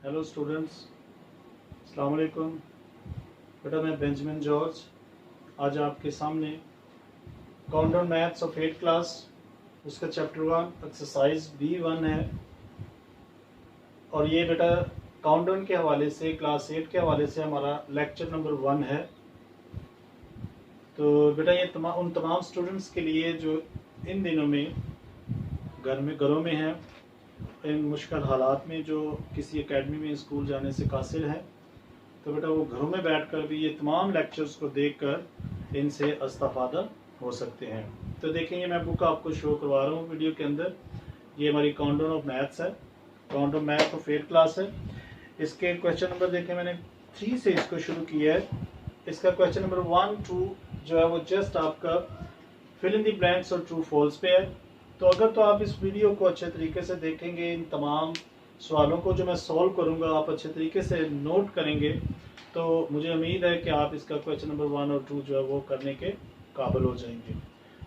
Hello students, अस्सलाम वालेकुम। बेटा मैं बेंजामिन जॉर्ज आज आपके सामने countdown maths of 8th class उसका चैप्टर 1 एक्सरसाइज B1 है। और ये बेटा काउंटडाउन के हवाले से क्लास 8 के हवाले से हमारा लेक्चर नंबर 1 है। तो बेटा ये उन तमाम स्टूडेंट्स के लिए जो इन दिनों में घरों में हैं, इन मुश्किल हालात में, जो किसी एकेडमी में स्कूल जाने से कासिर हैं, तो बेटा वो घरों में बैठकर भी ये तमाम लेक्चर्स को देखकर इनसे इस्तेफादा हो सकते हैं। तो देखेंगे, मैं बुक आपको शो करवा रहा हूँ वीडियो के अंदर। ये हमारी काउंटडाउन ऑफ मैथ्स है, countdown math of 8th class है। इसके क्वेश्चन नंबर देखें, मैंने 3 से इसको शुरू किया है। इसका क्वेश्चन नंबर 1, 2 जो है वो जस्ट आपका फिल इन द ब्लैंक्स और ट्रू फॉल्स पे है। तो अगर तो आप इस वीडियो को अच्छे तरीके से देखेंगे, इन तमाम सवालों को जो मैं सॉल्व करूंगा आप अच्छे तरीके से नोट करेंगे, तो मुझे उम्मीद है कि आप इसका क्वेश्चन नंबर 1 और 2 जो है वो करने के काबिल हो जाएंगे।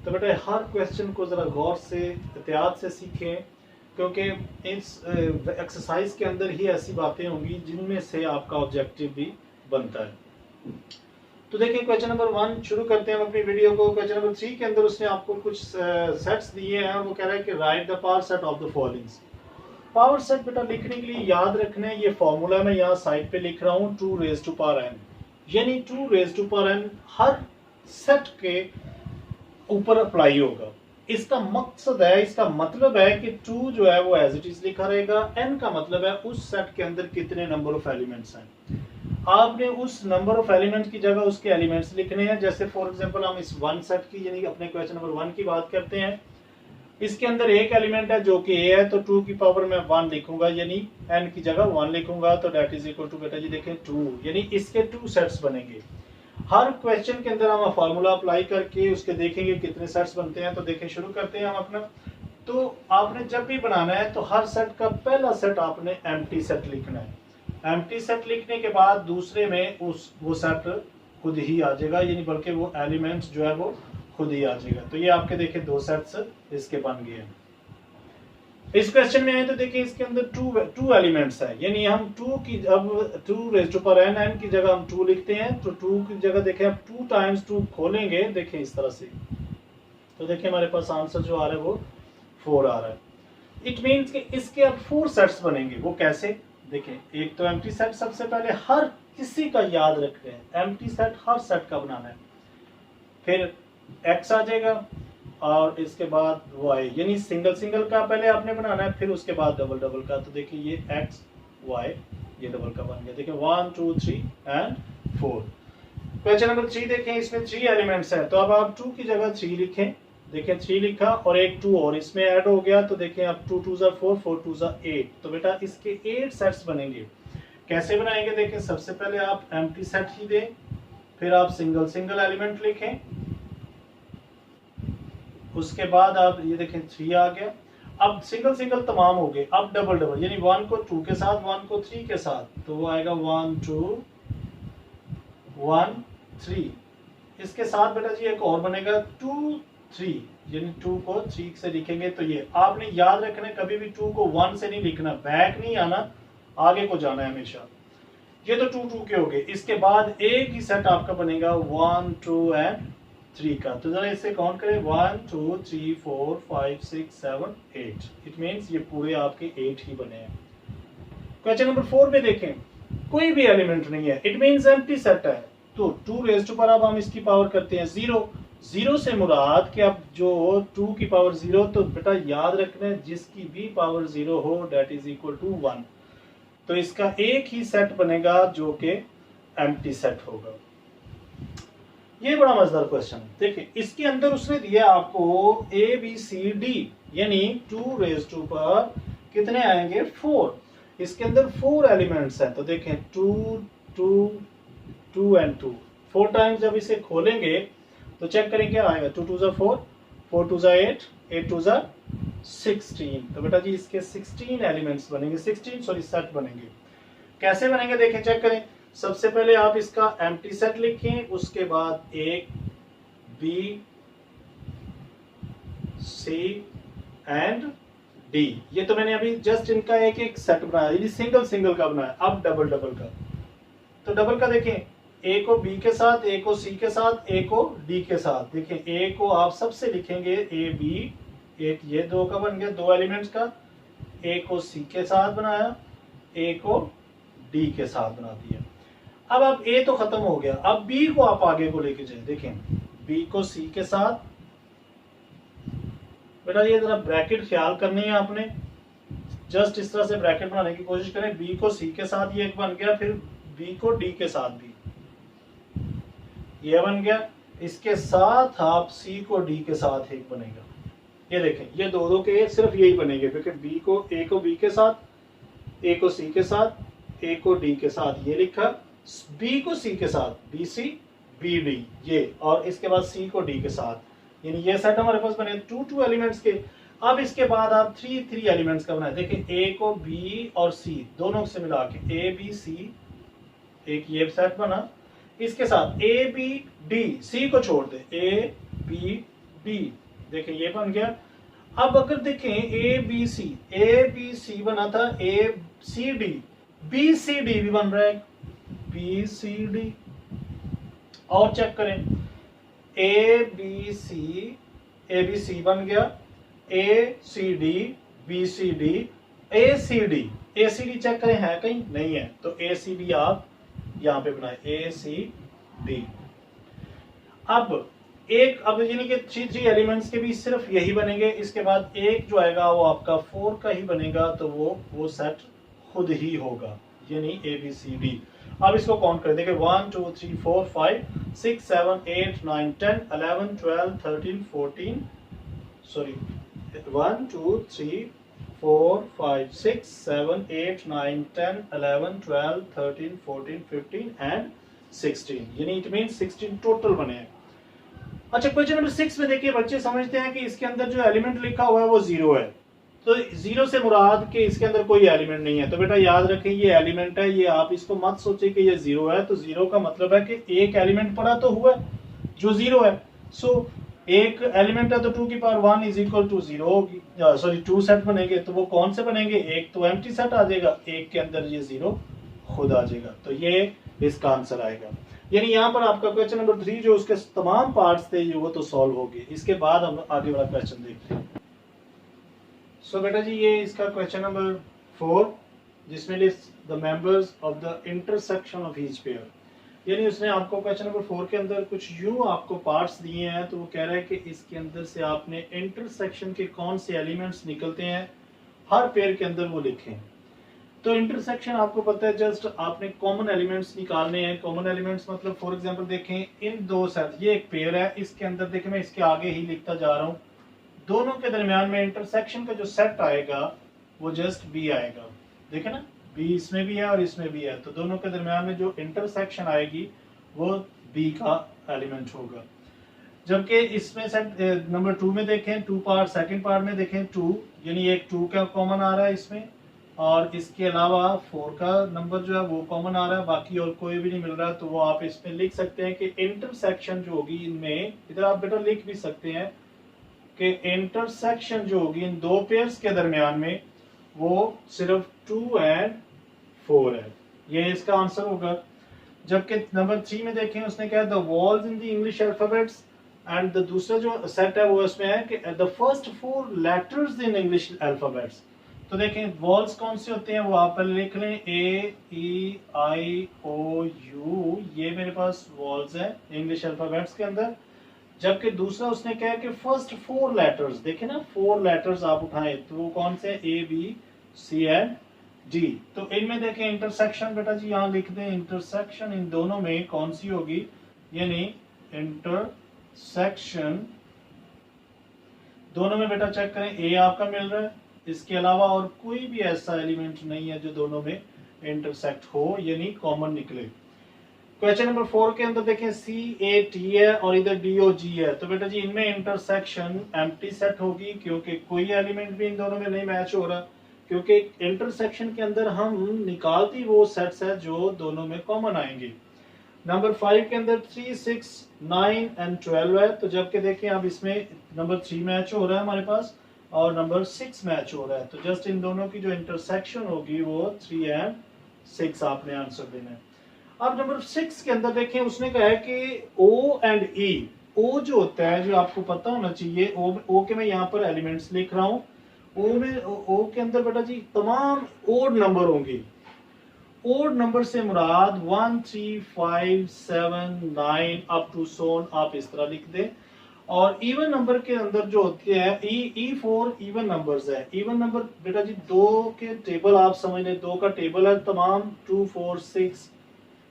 तो बेटा हर क्वेश्चन को ज़रा गौर से, एहतियात से सीखें, क्योंकि इस एक्सरसाइज के अंदर ही ऐसी बातें होंगी जिनमें से आपका ऑब्जेक्टिव भी बनता है। तो देखिए क्वेश्चन नंबर 1 शुरू करते हैं हम अपनी वीडियो को। क्वेश्चन नंबर 3 के अंदर उसने आपको कुछ सेट्स दिए हैं और वो कह रहा है कि right the power set of the followings. Power set बेटा लिखने के लिए याद रखना है, ये फॉर्मूला मैं यहाँ साइड पे लिख रहा हूँ 2 रेज़ टू पावर n, यानी 2 रेज़ टू पावर n हर सेट के ऊपर अप्लाई होगा। इसका मकसद है, इसका मतलब है कि 2 जो है वो एज इट इज लिखा रहेगा, n का मतलब है उस सेट के अंदर कितने नंबर ऑफ एलिमेंट्स हैं। आपने उस नंबर ऑफ एलिमेंट्स की जगह उसके एलिमेंट्स लिखने हैं। जैसे फॉर एग्जांपल हम इस 1 सेट की यानी अपने क्वेश्चन नंबर 1 की बात करते हैं। इसके अंदर एक एलिमेंट है जो कि a है, तो 2 की पावर में 1 लिखूंगा, यानी n की जगह 1 लिखूंगा, तो दैट इज इक्वल टू बेटा जी देखें 2, यानी इसके 2 सेट्स बनेंगे। हर क्वेश्चन के अंदर हम फार्मूला अप्लाई करके उसके देखेंगे कितने सेट्स बनते हैं। तो देखें, शुरू करते हैं हम अपना। तो आपने जब भी बनाना है तो हर सेट का पहला सेट आपने एम्प्टी सेट लिखना है। एम्प्टी सेट लिखने के बाद दूसरे में वो सेट खुद ही आ जाएगा, यानी बल्कि वो एलिमेंट्स जो है वो खुद ही आ जाएगा। तो ये आपके देखें 2 सेट्स इसके बन गए हैं। इस क्वेश्चन में आए तो देखिए इसके अंदर 2 एलिमेंट्स है, यानी हम 2 की अब 2 रेज़ टू पावर n की जगह हम 2 लिखते हैं। तो 2 की जगह देखें अब 2 टाइम्स 2 खोलेंगे, देखें इस तरह से, तो देखिए हमारे पास आंसर जो आ रहा है वो 4 आ रहा है। इट मीन्स कि इसके अब 4 सेट्स बनेंगे। वो कैसे देखें, एक तो एम्प्टी सेट सबसे पहले हर किसी का याद रखते हैं, एम्प्टी सेट हर सेट का बनाना है, फिर x आ जाएगा और इसके बाद y, यानी सिंगल सिंगल का पहले आपने बनाना है, फिर उसके बाद डबल डबल का। तो देखिए ये x y ये डबल का बन गया। देखिए 1 2 3 एंड 4। क्वेश्चन नंबर 3 देखें, इसमें 3 एलिमेंट्स हैं, तो अब आप 2 की जगह 3 लिखें। देखिए 3 लिखा और एक 2 और इसमें ऐड हो गया, तो देखिए अब 2 2 4 4 2 8, तो बेटा इसके 8 सेट्स बनेंगे। कैसे बनाएंगे, देखिए सबसे पहले आप एम्प्टी सेट ही दें, फिर आप सिंगल सिंगल एलिमेंट लिखें, उसके बाद आप ये देखें 3 आ गया। अब सिंगल सिंगल तमाम हो गए, अब डबल डबल, यानी 1 को 2 के साथ, 1 को 3 के साथ, तो वो आएगा 1 2 1 3। इसके साथ बेटा जी एक और बनेगा 2 3, यानी 2 को 3 से लिखेंगे। तो ये आपने याद रखना है, कभी भी 2 को 1 से नहीं लिखना, बैक नहीं आना, आगे को जाना है हमेशा। ये तो 2 2 के हो गए। इसके बाद एक ही सेट आपका बनेगा 1 2 एंड 3 का। तो जरा इसे काउंट करें, 1 2 3 4 5 6 7 8। इट मीन्स ये पूरे आपके 8 ही बने हैं। क्वेश्चन नंबर 4 में देखें, कोई भी एलिमेंट नहीं है, इट मीन्स एम्प्टी सेट है। तो 2 रेज़ टू पर अब हम इसकी पावर करते हैं 0। 0 से मुराद कि अब जो 2 की पावर 0, तो बेटा याद रखना है जिसकी भी पावर 0 हो दैट इज इक्वल टू 1। तो इसका एक ही सेट बनेगा जो कि एम्प्टी सेट होगा। ये बड़ा मजेदार क्वेश्चन है। देखिए इसके अंदर उसने दिया आपको ए बी सी डी, यानी 2 रेज़ टू पर कितने आएंगे 4। इसके अंदर 4 एलिमेंट्स हैं, तो देखें 2 2 2 एंड 2, 4 टाइम्स जब इसे खोलेंगे तो चेक करें क्या आएगा, 2 2 4 4 2 8 8 2 16। तो बेटा जी इसके 16 एलिमेंट्स बनेंगे, 16 सॉरी सेट बनेंगे। कैसे बनेंगे देखें, चेक करें। सबसे पहले आप इसका एम्प्टी सेट लिखें, उसके बाद एक बी सी एंड डी। ये तो मैंने अभी जस्ट इनका एक एक सेट बनाया, यानी सिंगल सिंगल का बनाया। अब डबल डबल का, तो डबल का देखें, ए को बी के साथ, ए को सी के साथ, ए को डी के साथ। देखें ए को आप सबसे लिखेंगे ए बी, एक ये दो का बन गया, दो एलिमेंट्स का। ए को सी के साथ बनाया, ए को डी के साथ बना दिया। अब ए तो खत्म हो गया, अब बी को आप आगे को लेके जाए। देखें बी को सी के साथ, बेटा ये जरा ब्रैकेट ख्याल करनी है आपने, जस्ट इस तरह से ब्रैकेट बनाने की कोशिश करें। बी को सी के साथ ये एक बन गया, फिर बी को डी के साथ भी ये बन गया, इसके साथ आप सी को डी के साथ एक बनेगा। ये देखें ये दो दो के सिर्फ यही बनेंगे, क्योंकि बी को ए को बी के साथ, ए को सी के साथ, ए को डी के साथ ये लिखा, बी को सी के साथ बी सी बी डी ये, और इसके बाद सी को डी के साथ, यानी ये सेट हमारे पास बने टू एलिमेंट्स के। अब इसके बाद आप थ्री एलिमेंट्स का बनाए। देखिए ए को बी और सी दोनों से मिला के ए बी सी, एक ये सेट बना। इसके साथ ए बी डी, सी को छोड़ दे, ए बी डी, देखिए ये बन गया। अब अगर देखें ए बी सी बना था, A C D, B C D भी बन रहा है, बी सी डी। और चेक करें, ए बी सी बन गया, A C D, B C D, A C D check करें है कहीं, नहीं है, तो ए सी डी आप यहां पे बनाए, ए सी डी। अब यानी कि थ्री एलिमेंट्स के भी सिर्फ यही बनेंगे। इसके बाद एक जो आएगा वो आपका 4 का ही बनेगा, तो वो सेट खुद ही होगा, यानी ए बी सी डी। अब इसको काउंट कर देंगे, 1 2 3 4 5 6 7 8 9 10 11 12 13 14, सॉरी 1 2 3 4 5 6 7 8 9 10 11 12 13 14 15 एंड 16, यानी इट मींस 16 टोटल बने हैं। अच्छा क्वेश्चन नंबर 6 में देखिए, बच्चे समझते हैं कि इसके अंदर जो एलिमेंट लिखा हुआ है वो 0 है, तो 0 से मुराद के इसके अंदर कोई एलिमेंट नहीं है। तो बेटा याद रखें ये एलिमेंट है, ये आप इसको मत सोचिए कि ये 0 है। तो 0 का मतलब है कि एक एलिमेंट पड़ा तो हुआ जो 0 है। सो एक एलिमेंट है तो 2 की power 1 is equal to 0, sorry 2 set बनेंगे, तो वो कौन से बनेंगे, एक तो एम्प्टी सेट आ जाएगा, एक के अंदर ये 0 खुद आ जाएगा, तो ये इसका आंसर आएगा। यानी यहाँ पर आपका क्वेश्चन नंबर 3 जो उसके तमाम पार्ट्स थे वो तो सॉल्व हो गए। इसके बाद हम आगे वाला क्वेश्चन देखते हैं। सो बेटा जी ये इसका क्वेश्चन नंबर 4, जिसमें list the members of the intersection of each pair, यानी उसने आपको क्वेश्चन नंबर 4 के अंदर कुछ यूं आपको पार्ट्स दिए हैं, तो वो कह रहा है कि इसके अंदर से आपने इंटरसेक्शन के कौन से एलिमेंट्स निकलते हैं हर पेयर के अंदर वो लिखें। तो इंटरसेक्शन आपको पता है, जस्ट आपने कॉमन एलिमेंट्स निकालने हैं। कॉमन एलिमेंट्स मतलब फॉर एग्जांपल देखें इन दो सेट, ये एक पेयर है, इसके अंदर देखें मैं इसके आगे ही लिखता जा रहा हूँ, दोनों के दरमियान में इंटरसेक्शन का जो सेट आएगा वो जस्ट बी आएगा। देखें ना, बी इसमें भी है और इसमें भी है, तो दोनों के दरमियान में जो इंटरसेक्शन आएगी वो बी का एलिमेंट होगा। जबकि इसमें सेट नंबर 2 में देखें, 2 पार्ट, सेकंड पार्ट में देखें 2, यानी एक 2 का कॉमन आ रहा है इसमें, और इसके अलावा 4 का नंबर जो है वो कॉमन आ रहा है, बाकी और कोई भी नहीं मिल रहा है। तो वो आप इसमें लिख सकते हैं कि इंटरसेक्शन जो होगी इनमें, इधर आप बेटा लिख भी सकते हैं कि इंटरसेक्शन जो होगी इन दो पेयर्स के दरमियान में वो सिर्फ 2 एंड 4 है, ये इसका आंसर होगा। जबकि नंबर 3 में देखें उसने कहा the walls in the English alphabets, and the दूसरा जो सेट है वो इसमें है कि the first 4 letters in English alphabets. तो देखें वॉल्स कौन से होते हैं वो आप पहले लिख लें, ए ई आई ओ यू, ये मेरे पास वॉल्स है इंग्लिश अल्फाबेट्स के अंदर। जबकि दूसरा उसने कहा कि फर्स्ट 4 लेटर्स, देखें ना 4 लेटर्स आप उठाएं तो वो कौन से, A B C and D. तो इनमें देखें इंटरसेक्शन बेटा जी यहाँ लिख दें, इंटरसेक्शन इन दोनों में कौन सी होगी, यानी इंटरसेक्शन दोनों में बेटा चेक करें ए आपका मिल रहा है, इसके अलावा और कोई भी ऐसा एलिमेंट नहीं है जो दोनों में इंटरसेक्ट हो, यानी कॉमन निकले। क्वेश्चन नंबर 4 के अंदर देखें सी ए टी है और इधर डी ओ जी है, तो बेटा जी इनमें इंटरसेक्शन एम्प्टी सेट होगी, क्योंकि कोई एलिमेंट भी इन दोनों में नहीं मैच हो रहा, क्योंकि इंटरसेक्शन के अंदर हम निकालती वो सेट्स है जो दोनों में कॉमन आएंगे। नंबर 5 के अंदर 3 6 9 एंड 12 है, तो जबकि देखें अब इसमें नंबर 3 मैच हो रहा है हमारे पास, और नंबर 6 मैच हो रहा है, तो जस्ट इन दोनों की जो इंटरसेक्शन होगी वो 3 एंड 6 आपने आंसर देना है। अब नंबर 6 के अंदर देखें, उसने कहा है कि ओ एंड ई, ओ जो होता है, जो आपको पता होना चाहिए, ओ के मैं यहाँ पर एलिमेंट्स लिख रहा हूँ। ओ के अंदर बेटा जी तमाम ओड नंबर होंगे। ओड नंबर से मुराद 1 3 5 7 9 अप टू सोन, आप इस तरह लिख दें। और इवन नंबर के अंदर जो होते हैं ई फोर इवन नंबर्स है। इवन नंबर बेटा जी दो के टेबल आप समझ लें, दो का टेबल है तमाम 2 4 6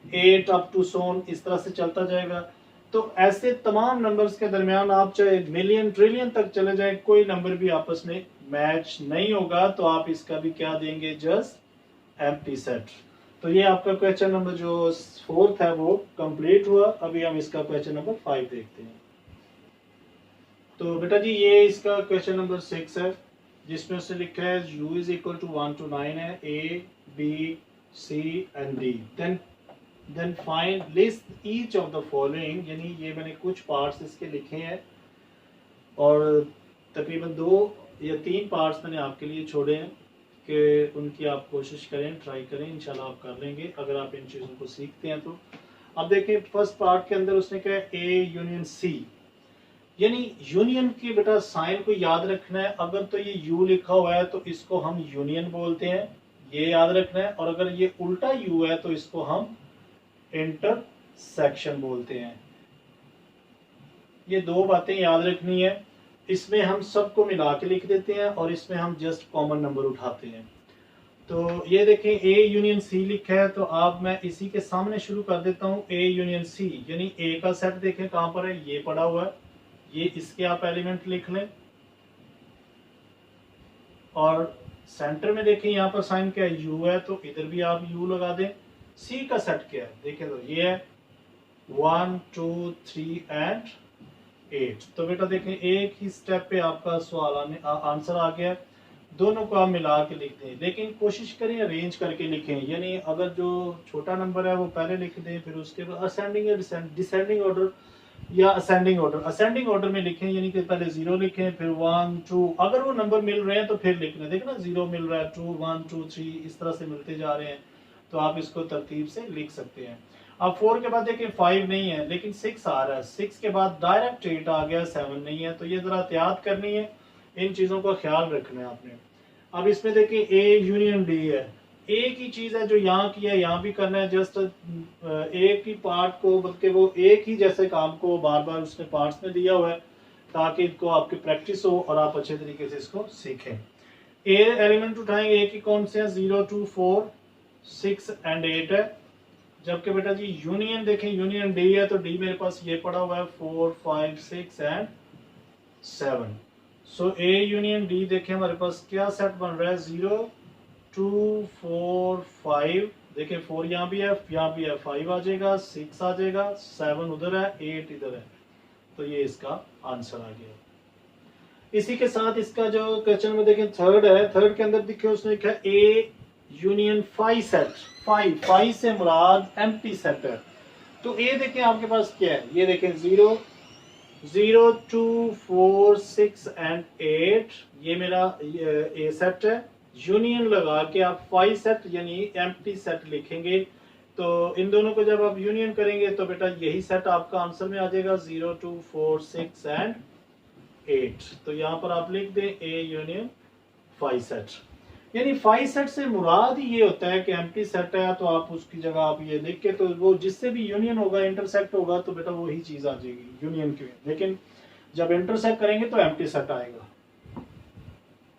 8 अप टू सोन, इस तरह से चलता जाएगा। तो ऐसे तमाम नंबर्स के दरमियान आप चाहे मिलियन ट्रिलियन तक चले जाए, कोई नंबर भी आपस में मैच नहीं होगा, तो आप इसका भी क्या देंगे, जस्ट एम्प्टी सेट। तो ये आपका क्वेश्चन नंबर जो 4th है वो कंप्लीट हुआ। अभी हम इसका क्वेश्चन नंबर 5 देखते हैं। तो बेटा जी ये इसका क्वेश्चन नंबर 6 है, जिसमें उसने लिखा है u is equal to 1 to 9 है, a b c and d, then find list each of the following. यानी ये मैंने कुछ पार्ट्स इसके लिखे हैं और तकरीबन 2 या 3 पार्ट्स मैंने आपके लिए छोड़े हैं कि उनकी आप कोशिश करें, ट्राई करें, इंशाल्लाह आप कर लेंगे अगर आप इन चीज़ों को सीखते हैं तो। अब देखें फर्स्ट पार्ट के अंदर उसने कहा ए यूनियन सी, यानी यूनियन के बेटा साइन को याद रखना है। अगर तो ये यू लिखा हुआ है तो इसको हम यूनियन बोलते हैं, ये याद रखना है। और अगर ये उल्टा यू है तो इसको हम इंटरसेक्शन बोलते हैं। ये 2 बातें याद रखनी है। इसमें हम सबको मिला के लिख देते हैं और इसमें हम जस्ट कॉमन नंबर उठाते हैं। तो ये देखें ए यूनियन सी लिखा है, तो आप मैं इसी के सामने शुरू कर देता हूँ। ए यूनियन सी यानी ए का सेट देखें कहां पर है, ये पड़ा हुआ है, ये इसके आप एलिमेंट लिख लें। और सेंटर में देखें यहाँ पर साइन क्या है, यू है, तो इधर भी आप यू लगा दें। सी का सेट क्या है देखें, तो ये है 1 2 3 एंड 8। तो बेटा देखें एक ही स्टेप पे आपका सवाल आंसर आ गया। दोनों को आप मिला के लिख दें, लेकिन कोशिश करें अरेंज करके लिखें। यानी अगर जो छोटा नंबर है वो पहले लिख दें, फिर उसके बाद असेंडिंग या डिसेंडिंग ऑर्डर या असेंडिंग ऑर्डर में लिखें। यानी कि पहले 0 लिखें, फिर 1 2, अगर वो नंबर मिल रहे हैं तो फिर लिखना। देखो ना 0 मिल रहा है, 2 1 2 3 इस तरह से मिलते जा रहे हैं, तो आप इसको तरतीब से लिख सकते हैं। अब 4 के बाद देखिए 5 नहीं है लेकिन 6 आ रहा है, 6 के बाद डायरेक्ट 8 आ गया, 7 नहीं है। तो ये जरा एहतियात करनी है, इन चीजों का ख्याल रखना है आपने। अब इसमें देखिए ए यूनियन डी है, एक ही चीज है जो यहाँ की है यहाँ भी करना है। जस्ट एक ही पार्ट को, बल्कि वो एक ही जैसे काम को बार बार उसने पार्ट्स में दिया हुआ है ताकि इनको आपकी प्रैक्टिस हो और आप अच्छे तरीके से इसको सीखें। ए एलिमेंट उठाएंगे, एक ही कौन से हैं, 0 2 4 6 एंड 8 है। जबकि बेटा जी यूनियन देखें, यूनियन डी है, तो डी मेरे पास ये पड़ा हुआ है 4 5 6 and 7। So A union D देखें हमारे पास क्या सेट बन रहा है, 0 2 4 5। देखिए 4 यहाँ भी है, यहाँ भी है, 5 आ जाएगा, 6 आ जाएगा, 7 उधर है, 8 इधर है। तो ये इसका आंसर आ गया। इसी के साथ इसका जो क्वेश्चन में देखें थर्ड है, थर्ड के अंदर देखिए उसने लिखा है ए यूनियन 5 सेट। 5 से मुराद एम्प्टी सेट है। तो ए देखें आपके पास क्या है, ये देखें 0 0 2 4 6 एंड 8, ये मेरा ए सेट है। यूनियन लगा के आप 5 सेट यानी एम्प्टी सेट लिखेंगे। तो इन दोनों को जब आप यूनियन करेंगे तो बेटा यही सेट आपका आंसर में आ जाएगा, 0 2 4 6 एंड 8। तो यहाँ पर आप लिख दें ए यूनियन 5 सेट। यानी 5 सेट से मुराद ही ये होता है कि एम्प्टी सेट है, तो आप उसकी जगह आप ये लिख के, तो वो जिससे भी यूनियन होगा इंटरसेक्ट होगा तो बेटा वही चीज आ जाएगी यूनियन की। लेकिन जब इंटरसेक्ट करेंगे तो एम्प्टी सेट आएगा।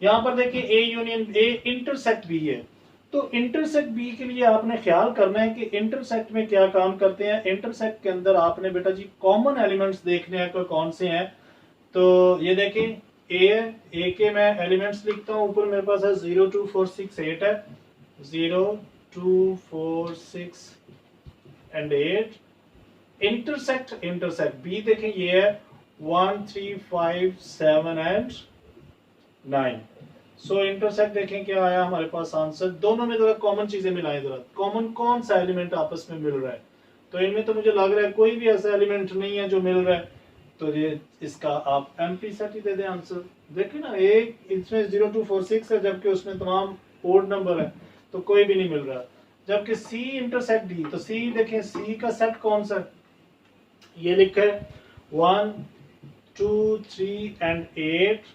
यहाँ पर देखिए A union A intersect B है। तो इंटरसेक्ट बी के लिए आपने ख्याल करना है कि इंटरसेक्ट में क्या काम करते हैं। इंटरसेक्ट के अंदर आपने बेटा जी कॉमन एलिमेंट्स देखने हैं, कौन से हैं। तो ये देखें ए के मैं एलिमेंट्स लिखता हूं, ऊपर मेरे पास है 0 2 4 6 8 है, 0 2 4 6 एंड 8। इंटरसेक्ट बी देखें ये है 1 3 5 7 एंड 9। सो इंटरसेक्ट देखें क्या आया हमारे पास आंसर। दोनों में जरा कॉमन चीजें मिलाएं, जरा कॉमन कौन सा एलिमेंट आपस में मिल रहा है। तो इनमें तो मुझे लग रहा है कोई भी ऐसा एलिमेंट नहीं है जो मिल रहा है। तो ये इसका आप एम्प्टी सेट ही दे दें आंसर। देखिए ना, एक इसमें 0 2 4 6 है, जबकि उसमें तमाम ओड नंबर है, तो कोई भी नहीं मिल रहा। जबकि सी इंटरसेक्ट डी, तो सी देखें, सी का सेट कौन सा है, ये लिखा है 1 2 3 एंड 8,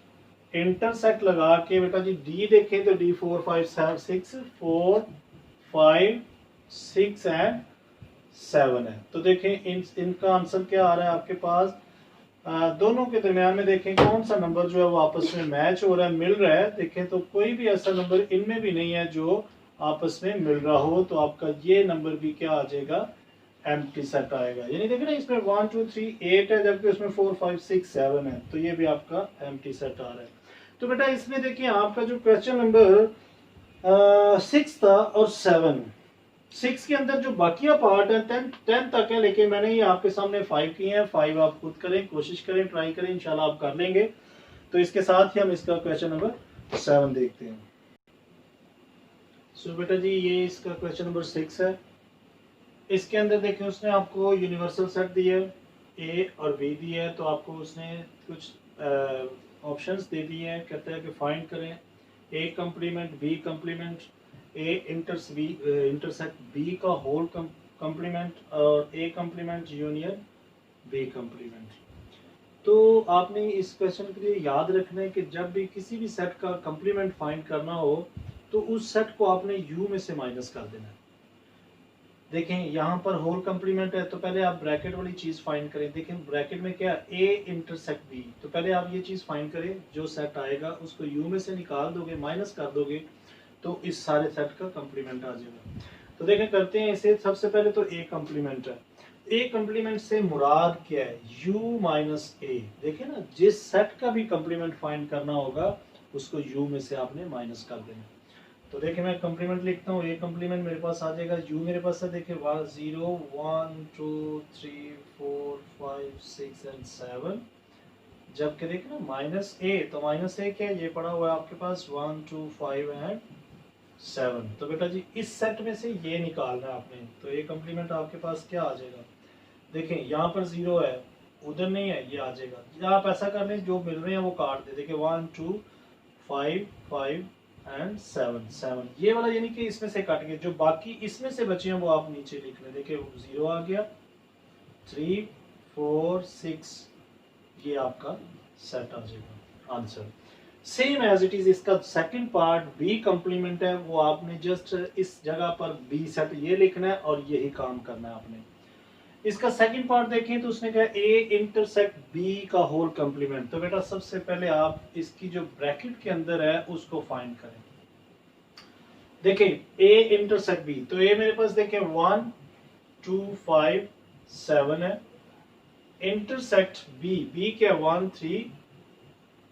इंटरसेक्ट लगा के बेटा जी डी देखें तो डी 4 5 6 4 5 6 एंड 7 है। तो देखें इनका आंसर क्या आ रहा है आपके पास। दोनों के दरमियान में देखें कौन सा नंबर जो है वो आपस में मैच हो रहा है, मिल रहा है। देखें तो कोई भी ऐसा नंबर इनमें भी नहीं है जो आपस में मिल रहा हो, तो आपका ये नंबर भी क्या आ जाएगा, एम्प्टी सेट आएगा। यानी देखें ना, इसमें 1 2 3 8 है, जबकि उसमें 4 5 6 7 है, तो ये भी आपका एम्प्टी सेट आ रहा है। तो बेटा इसमें देखिए आपका जो क्वेश्चन नंबर 6 था और 7, 6 के अंदर जो बाकिया पार्ट है 10 तक है, लेकिन मैंने ये आपके सामने 5 किए हैं। 5 आप खुद करें, कोशिश करें, ट्राई करें, इंशाल्लाह आप कर लेंगे। तो इसके साथ ही हम इसका क्वेश्चन नंबर 7 देखते हैं। सो बेटा जी ये इसका क्वेश्चन नंबर 6 है। इसके अंदर देखें उसने आपको यूनिवर्सल सेट दिया है, ए और बी दिया है, तो आपको उसने कुछ ऑप्शंस दे दिए हैं। कहता है कि फाइंड करें A complement B complement, A intersect B का होल कंप्लीमेंट और A complement union B complement. तो आपने इस क्वेश्चन के लिए याद रखना है कि जब भी किसी भी सेट का कंप्लीमेंट फाइंड करना हो तो उस सेट को आपने यू में से माइनस कर देना है। देखें यहाँ पर होल कंप्लीमेंट है, तो पहले आप ब्रैकेट वाली चीज फाइंड करें। देखें ब्रैकेट में क्या, ए इंटरसेक्ट बी, तो पहले आप ये चीज फाइंड करें, जो सेट आएगा उसको यू में से निकाल दोगे, माइनस कर दोगे, तो इस सारे सेट का कंप्लीमेंट आ जाएगा। तो देखें करते हैं इसे। सबसे पहले तो ए कंप्लीमेंट है, ए कंप्लीमेंट से मुराद क्या है, u माइनस ए। देखें ना, जिस सेट का भी कंप्लीमेंट फाइंड करना होगा उसको u में से आपने माइनस कर देना। तो देखिए मैं कंप्लीमेंट लिखता हूँ, ए कंप्लीमेंट मेरे पास आ जाएगा, u मेरे पास है, देखिए 0 1 2 3 4 5 6 एंड 7, जबकि देखिए ना माइनस ए, तो माइनस ए क्या है, ये पड़ा हुआ है आपके पास 1 2 5 एंड 7। तो बेटा जी इस सेट में से ये निकालना है आपने, तो ए कंप्लीमेंट आपके पास क्या आ जाएगा, देखें यहाँ पर 0 है, उधर नहीं है, ये आ जाएगा। या आप ऐसा कर लें, जो मिल रहे हैं वो काट दे, देखिए 1 2 5 5 एंड 7 7, ये वाला यानी कि इसमें से काट के जो बाकी इसमें से बचे हैं वो आप नीचे लिख लें। देखिए 0 आ गया, 3 4 6, ये आपका सेट आ जाएगा answer. Same as it is इसका सेकंड पार्ट बी कंप्लीमेंट है, वो आपने जस्ट इस जगह पर बी सेट ये लिखना है और यही काम करना है आपने। इसका सेकंड पार्ट देखें तो उसने कहा ए इंटरसेक्ट बी का होल कंप्लीमेंट। तो बेटा सबसे पहले आप इसकी जो ब्रैकेट के अंदर है उसको फाइंड करें। देखें ए इंटरसेक्ट बी, तो ए मेरे पास देखें 1 2 5 7 है, इंटरसेक्ट बी, बी क्या 1 3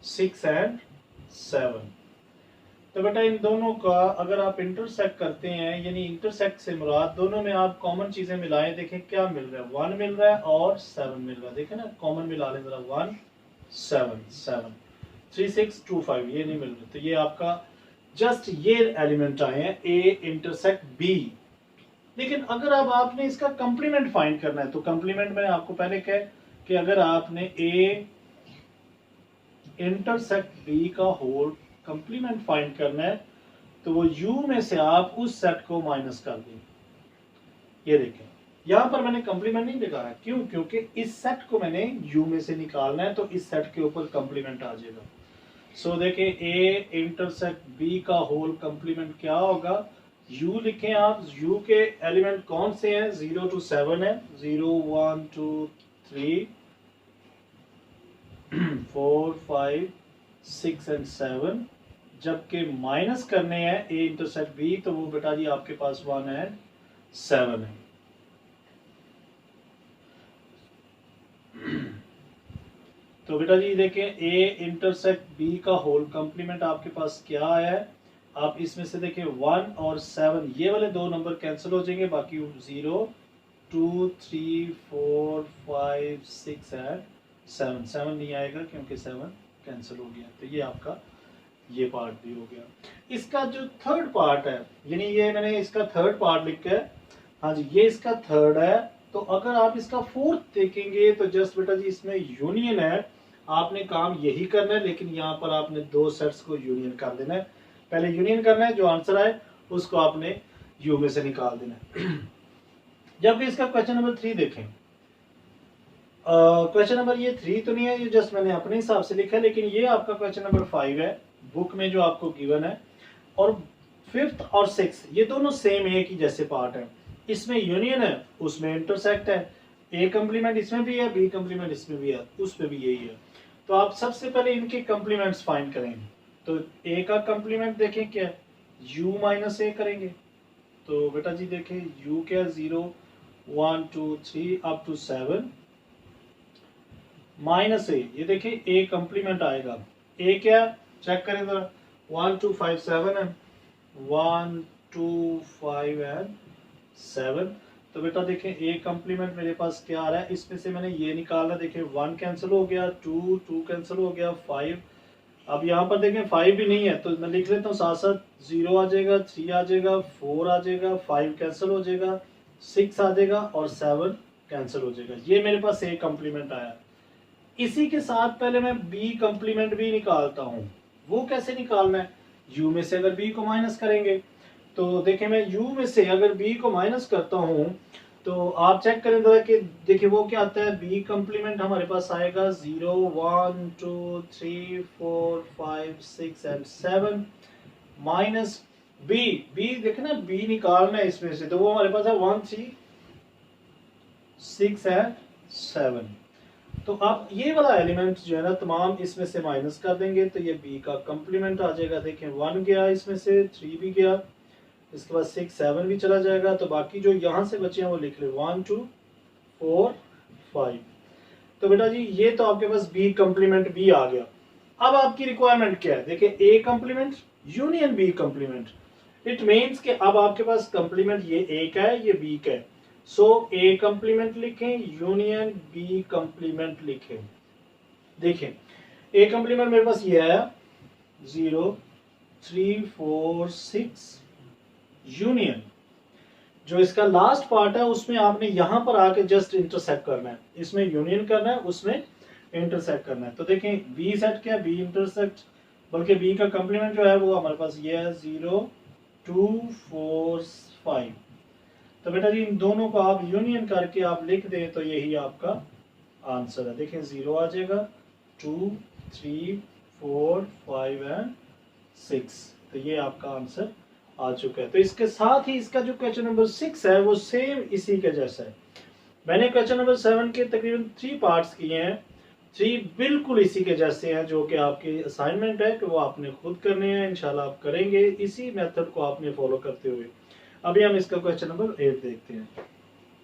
6 एंड 7। तो बेटा इन दोनों का अगर आप इंटरसेक्ट करते हैं, यानी इंटरसेक्ट से मुराद दोनों में आप कॉमन चीजें मिलाएं, देखें क्या मिल रहा है, 1 मिल रहा है और 7 मिल रहा है। देखें ना, कॉमन मिला लें जरा, 1 7 7 3 6 2 5, ये नहीं मिल रहा, तो ये आपका जस्ट ये एलिमेंट आए हैं ए इंटरसेक्ट बी। लेकिन अगर अब आपने इसका कंप्लीमेंट फाइंड करना है, तो कंप्लीमेंट मैंने आपको पहले कहा कि अगर आपने ए इंटरसेक्ट बी का होल कंप्लीमेंट फाइंड करना है तो वो u में से आप उस सेट को माइनस कर दें। ये देखें यहां पर मैंने कंप्लीमेंट नहीं लिखा है, क्यों, क्योंकि इस सेट को मैंने u में से निकालना है, तो इस सेट के ऊपर कंप्लीमेंट आ जाएगा। सो देखें a इंटरसेक्ट b का होल कंप्लीमेंट क्या होगा, u लिखें आप, u के एलिमेंट कौन से हैं, 0 to 7 है, 0 1 2 3 4 5 6 एंड 7, जबकि माइनस करने हैं ए इंटरसेक्ट बी, तो वो बेटा जी आपके पास 1 एंड 7 है। तो बेटा जी देखें ए इंटरसेक्ट बी का होल कंप्लीमेंट आपके पास क्या आया है, आप इसमें से देखें 1 और 7, ये वाले दो नंबर कैंसिल हो जाएंगे, बाकी 0 2 3 4 5 6 एंड 7 7 नहीं आएगा क्योंकि 7 कैंसिल हो गया। तो ये आपका ये पार्ट भी हो गया। इसका जो थर्ड पार्ट है, यानी ये मैंने इसका थर्ड पार्ट लिखा है, हाँ जी ये इसका थर्ड है, तो अगर आप इसका फोर्थ देखेंगे तो जस्ट बेटा जी इसमें यूनियन है, आपने काम यही करना है, लेकिन यहाँ पर आपने दो सेट्स को यूनियन कर देना है। पहले यूनियन करना है, जो आंसर आए उसको आपने यू में से निकाल देना है। जब इसका क्वेश्चन नंबर 3 देखें, क्वेश्चन नंबर ये 3 तो नहीं है, ये जस्ट मैंने अपने हिसाब से लिखा है, लेकिन ये आपका क्वेश्चन नंबर 5 है बुक में जो आपको गिवन है। और 5th और 6th ये दोनों सेम एक ही जैसे पार्ट है, इसमें यूनियन है, उसमें इंटरसेक्ट है, ए कम्प्लीमेंट इसमें भी है, बी कम्प्लीमेंट इसमें भी है, उसमें भी यही है। तो आप सबसे पहले इनके कम्प्लीमेंट्स फाइंड करेंगे। तो ए का कम्प्लीमेंट देखें क्या, u माइनस ए करेंगे। तो बेटा जी देखें u क्या, 0 1 2 3 अप टू 7 माइनस ए, ये देखिए ए कम्प्लीमेंट आएगा। ए क्या चेक करें जरा, 1 2 5 7 है, 1 2 5 एंड 7। तो बेटा देखें ए कम्प्लीमेंट मेरे पास क्या आ रहा है, इसमें से मैंने ये निकाला, देखें 1 कैंसिल हो गया, 2 कैंसिल हो गया, 5। अब यहाँ पर देखें 5 भी नहीं है, तो मैं लिख लेता हूँ साथ साथ, 0 आ जाएगा, 3 आ जाएगा, 4 आ जाएगा, 5 कैंसिल हो जाएगा, 6 आ जाएगा और 7 कैंसिल हो जाएगा। ये मेरे पास ए कम्प्लीमेंट आया। इसी के साथ पहले मैं बी कम्प्लीमेंट भी निकालता हूँ। वो कैसे निकालना है, u में से अगर b को माइनस करेंगे, तो देखें मैं u में से अगर b को माइनस करता हूँ तो आप चेक करें जरा कि देखिए वो क्या आता है, b कम्प्लीमेंट हमारे पास आएगा 0 1 2 3 4 5 6 एंड 7 माइनस b देखें ना, b निकालना है इसमें से, तो वो हमारे पास है 1 3 6 एंड 7। तो आप ये वाला एलिमेंट जो है ना तमाम इसमें से माइनस कर देंगे, तो ये b का कम्प्लीमेंट आ जाएगा। देखें 1 गया इसमें से, 3 भी गया, इसके बाद 6 7 भी चला जाएगा, तो बाकी जो यहाँ से बचे हैं वो लिख ले 1 2 4 5। तो बेटा जी ये तो आपके पास b कम्प्लीमेंट भी आ गया। अब आपकी रिक्वायरमेंट क्या है, देखिए a complement union b complement. It means कि अब आपके पास कम्प्लीमेंट ये a का है, ये b का है। सो ए कम्प्लीमेंट लिखें, यूनियन बी कम्प्लीमेंट लिखें। देखें ए कम्प्लीमेंट मेरे पास ये है 0 3 4 6, यूनियन जो इसका लास्ट पार्ट है उसमें आपने यहां पर आके जस्ट इंटरसेक्ट करना है, इसमें यूनियन करना है, उसमें इंटरसेक्ट करना है। तो देखें बी सेट क्या, बी इंटरसेक्ट, बल्कि बी का कम्प्लीमेंट जो है वो हमारे पास ये है 0 2 4 5। तो बेटा जी इन दोनों को आप यूनियन करके आप लिख दें तो यही आपका आंसर है। देखें 0 आ जाएगा, 2 3 4 5 एंड 6। तो ये आपका आंसर आ चुका है। तो इसके साथ ही इसका जो क्वेश्चन नंबर 6 है वो सेम इसी के जैसा है। मैंने क्वेश्चन नंबर 7 के तकरीबन 3 पार्ट्स किए हैं, 3 बिल्कुल इसी के जैसे हैं, जो कि आपकी असाइनमेंट है कि वो आपने खुद करने हैं। इंशाल्लाह आप करेंगे इसी मेथड को आपने फॉलो करते हुए। अभी हम इसका क्वेश्चन नंबर 8 देखते हैं।